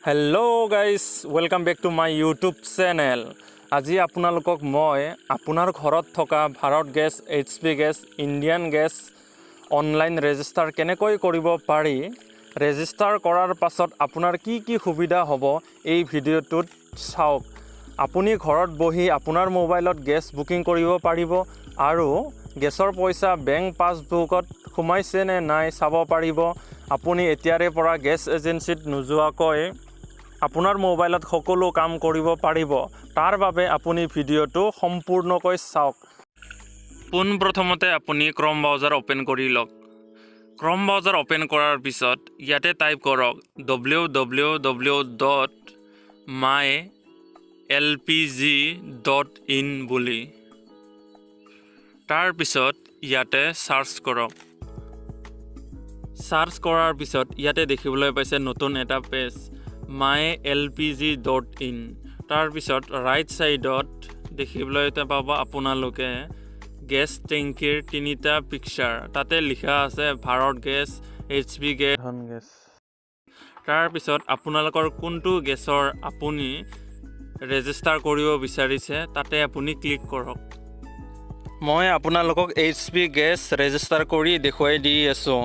Hello guys, welcome back to my YouTube channel. আজি আপোনালোকক মই আপোনাৰ ঘৰত থকা Bharat gas, HP gas, Indian gas online register কেনেকৈ কৰিব পাৰি, ৰেজিষ্টাৰ কৰাৰ পাছত আপোনাৰ কি কি সুবিধা হ'ব এই ভিডিঅ'টোত চাওক। আপুনি ঘৰত বহি আপোনাৰ মোবাইলত গেছ বুকিং কৰিব পাৰিব আৰু গেছৰ পইচা বেংক পাছবুকত সোমাইছে নে নাই চাব পাৰিব। আপুনি এতিয়াৰে পৰা গেছ এজেন্সিত নোযোৱাকৈ আপোনাৰ মোবাইলত সকলো কাম কৰিব পাৰিব। তাৰ বাবে আপুনি ভিডিঅ'টো সম্পূৰ্ণকৈ চাওক। পোনপ্ৰথমতে আপুনি ক্ৰম ব্ৰাউজাৰ ওপেন কৰি লওক। ক্ৰম ব্ৰাউজাৰ ওপেন কৰাৰ পিছত ইয়াতে টাইপ কৰক www.mylpg.in বুলি। তাৰ পিছত ইয়াতে সাৰ্চ কৰক। সাৰ্চ কৰাৰ পিছত ইয়াতে দেখিবলৈ পাইছে নতুন এটা পেজ mylpg.in। তাৰ পিছত ৰাইট সাইডত দেখিবলৈ পাব আপোনালোকে গেছ টেংকিৰ তিনিটা পিকচাৰ, তাতে লিখা আছে Bharat gas, HP gas, gas. তাৰ পিছত আপোনালোকৰ কোনটো গেছৰ আপুনি ৰেজিষ্টাৰ কৰিব বিচাৰিছে তাতে আপুনি ক্লিক কৰক। মই আপোনালোকক HP গেছ ৰেজিষ্টাৰ কৰি দেখুৱাই দি আছোঁ।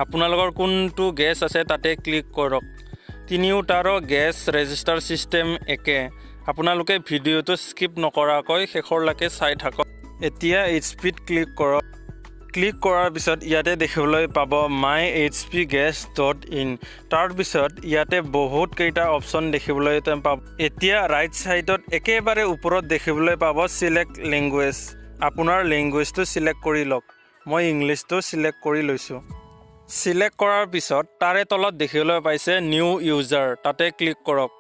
আপোনালোকৰ কোনটো গেছ আছে তাতে ক্লিক কৰক। তিনিওটাৰো গেছ ৰেজিষ্টাৰ চিষ্টেম একে। আপোনালোকে ভিডিঅ'টো স্কিপ নকৰাকৈ শেষৰলৈকে চাই থাকক। এতিয়া HPত ক্লিক কৰক। ক্লিক কৰাৰ পিছত ইয়াতে দেখিবলৈ পাব myhpgas.in। তাৰ পিছত ইয়াতে বহুত কেইটা অপশ্যন দেখিবলৈ পাব। এতিয়া ৰাইট সাইডত একেবাৰে ওপৰত দেখিবলৈ পাব চিলেক্ট লেংগুৱেজ। আপোনাৰ লেংগুৱেজটো চিলেক্ট কৰি লওক। মই ইংলিছটো চিলেক্ট কৰি লৈছোঁ। চিলেক্ট কৰাৰ পিছত তাৰে তলত দেখিবলৈ পাইছে নিউ ইউজাৰ, তাতে ক্লিক কৰক।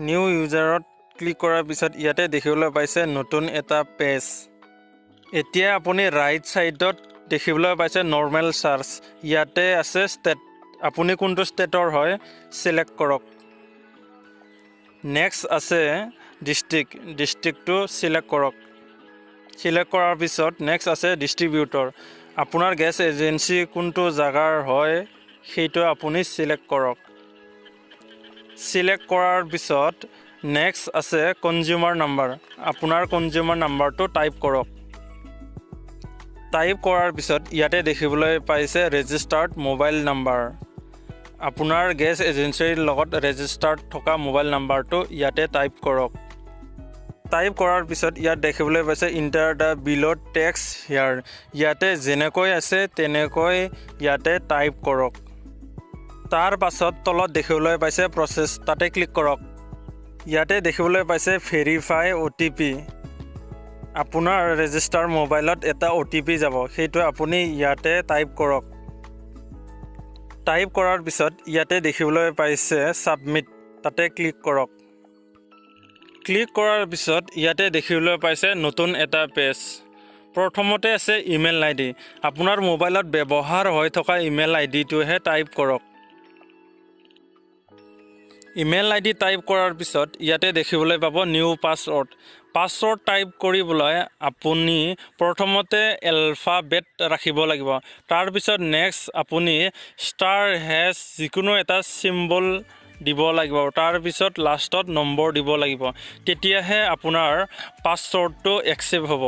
নিউ ইউজাৰত ক্লিক কৰাৰ পিছত ইয়াতে দেখিবলৈ পাইছে নতুন এটা পেজ। এতিয়া আপুনি ৰাইট সাইডত দেখিবলৈ পাইছে নৰ্মেল চাৰ্চ, ইয়াতে আছে ষ্টেট। আপুনি কোনটো ষ্টেটৰ হয় চিলেক্ট কৰক। নেক্সট আছে ডিষ্ট্ৰিক্টটো চিলেক্ট কৰক। চিলেক্ট কৰাৰ পিছত নেক্সট আছে ডিষ্ট্ৰিবিউটৰ। আপোনাৰ গেছ এজেন্সি কোনটো জাগাৰ হয় সেইটো আপুনি চিলেক্ট কৰক। চিলেক্ট কৰাৰ পিছত নেক্সট আছে কনজিউমাৰ নাম্বাৰ। আপোনাৰ কনজিউমাৰ নাম্বাৰটো টাইপ কৰক। টাইপ কৰাৰ পিছত ইয়াতে দেখিবলৈ পাইছে ৰেজিষ্টাৰ্ড মোবাইল নাম্বাৰ। আপোনাৰ গেছ এজেন্সিৰ লগত ৰেজিষ্টাৰ্ড থকা মোবাইল নাম্বাৰটো ইয়াতে টাইপ কৰক। টাইপ কৰাৰ পিছত ইয়াত দেখিবলৈ পাইছে ইণ্টাৰ দ্য বিল' টেক্সট হিয়াৰ। ইয়াতে যেনেকৈ আছে তেনেকৈ ইয়াতে টাইপ কৰক। তাৰ পাছত তলত দেখিবলৈ পাইছে প্ৰচেছ, তাতে ক্লিক কৰক। ইয়াতে দেখিবলৈ পাইছে ভেৰিফাই OTP। আপোনাৰ ৰেজিষ্টাৰ মোবাইলত এটা OTP যাব, সেইটো আপুনি ইয়াতে টাইপ কৰক। টাইপ কৰাৰ পিছত ইয়াতে দেখিবলৈ পাইছে ছাবমিট, তাতে ক্লিক কৰক। ক্লিক কৰাৰ পিছত ইয়াতে দেখিবলৈ পাইছে নতুন এটা পেজ। প্ৰথমতে আছে ইমেইল ID। আপোনাৰ মোবাইলত ব্যৱহাৰ হৈ থকা ইমেইল IDটোহে টাইপ কৰক। ইমেইল ID টাইপ কৰাৰ পিছত ইয়াতে দেখিবলৈ পাব নিউ পাছৱৰ্ড। পাছৱৰ্ড টাইপ কৰিবলৈ আপুনি প্ৰথমতে এলফাবেট ৰাখিব লাগিব। তাৰপিছত নেক্সট আপুনি *# যিকোনো এটা চিম্বল দিব লাগিব। তাৰপিছত লাষ্টত নম্বৰ দিব লাগিব, তেতিয়াহে আপোনাৰ পাছৱৰ্ডটো একচেপ্ট হ'ব।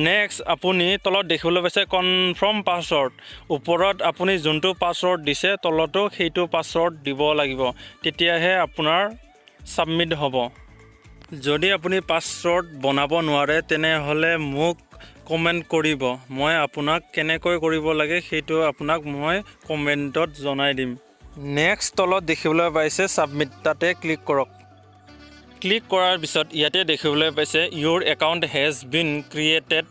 নেক্সট আপুনি তলত দেখিবলৈ পাইছে কনফাৰ্ম পাছৱৰ্ড। ওপৰত আপুনি যোনটো পাছৱৰ্ড দিছে তলতো সেইটো পাছৱৰ্ড দিব লাগিব, তেতিয়াহে আপোনাৰ ছাবমিট হ'ব। যদি আপুনি পাছৱৰ্ড বনাব নোৱাৰে তেনেহ'লে মোক কমেণ্ট কৰিব। মই আপোনাক কেনেকৈ কৰিব লাগে সেইটো আপোনাক মই কমেণ্টত জনাই দিম। নেক্সট তলত দেখিবলৈ পাইছে ছাবমিট, তাতে ক্লিক কৰক। ক্লিক কৰাৰ পিছত ইয়াতে দেখিবলৈ পাইছে your account has been created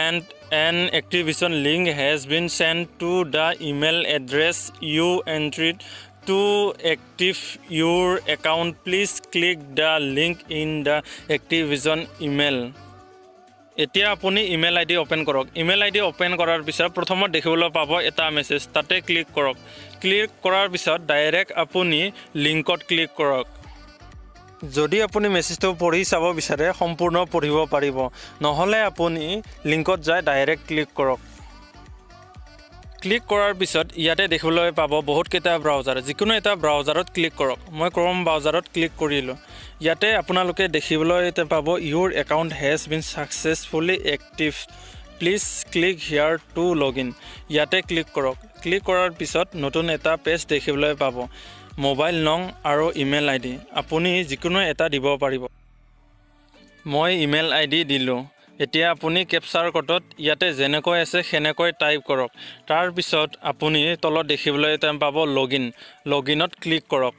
and an activation link has been sent to the email address you entered to active your account. Please click the link in the activation email. এতিয়া আপুনি email ID open কৰক। Email ID open কৰাৰ পিছত প্ৰথমত দেখিবলৈ পাব এটা message, তাতে ক্লিক কৰক। ক্লিক কৰাৰ পিছত ডাইৰেক্ট আপুনি লিংকত ক্লিক কৰক। যদি আপুনি মেছেজটো পঢ়ি চাব বিচাৰে সম্পূৰ্ণ পঢ়িব পাৰিব, নহ'লে আপুনি লিংকত যাই ডাইৰেক্ট ক্লিক কৰক। ক্লিক কৰাৰ পিছত ইয়াতে দেখিবলৈ পাব বহুতকেইটা ব্ৰাউজাৰ যিকোনো এটা ব্ৰাউজাৰত ক্লিক কৰক মই ক্ৰম ব্ৰাউজাৰত ক্লিক কৰিলোঁ ইয়াতে আপোনালোকে দেখিবলৈ পাব your account has been successfully active please click here to login ইয়াতে ক্লিক কৰক ক্লিক কৰাৰ পিছত নতুন এটা পেজ দেখিবলৈ পাব মোবাইল নং আৰু ইমেইল আইডি আপুনি যিকোনো এটা দিব পাৰিব মই ইমেইল আইডি দিলোঁ এতিয়া আপুনি কেপচাৰ কোডত ইয়াতে যেনেকৈ আছে সেনেকৈ টাইপ কৰক তাৰ পিছত আপুনি তলত দেখিবলৈ পাব লগইনত ক্লিক কৰক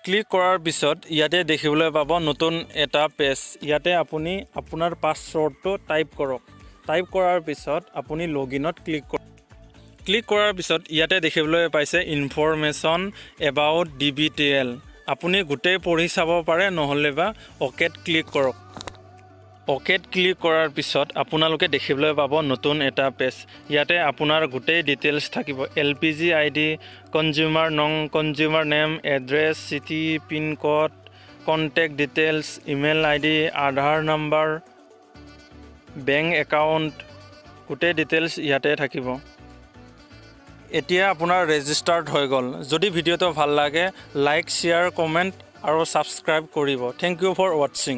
ক্লিক কৰাৰ পিছত ইয়াতে দেখিবলৈ পাব নতুন এটা পেজ ইয়াতে আপুনি আপোনাৰ পাছৱৰ্ডটো টাইপ কৰক টাইপ কৰাৰ পিছত আপুনি লগইনত ক্লিক কৰাৰ পিছত ইয়াতে দেখিবলৈ পাইছে ইনফৰমেশ্যন এবাউট ডিবিটিএল আপুনি গোটেই পঢ়ি চাব পাৰে নহ'লে বা অকেত ক্লিক কৰক অকেত ক্লিক কৰাৰ পিছত আপোনালোকে দেখিবলৈ পাব নতুন এটা পেজ ইয়াতে আপোনাৰ গোটেই ডিটেইলছ থাকিব LPG ID কনজিউমাৰ নং consumer name address city pin code contact details email ID আধাৰ নাম্বাৰ বেংক একাউণ্ট গোটেই ডিটেইলছ ইয়াতে থাকিব এতিয়া আপোনাৰ ৰেজিষ্টাৰ্ড হৈ গ'ল যদি ভিডিঅ'টো ভাল লাগে লাইক শ্বেয়াৰ কমেণ্ট আৰু ছাবস্ক্ৰাইব কৰিব থেংক ইউ ফৰ ৱাটছিং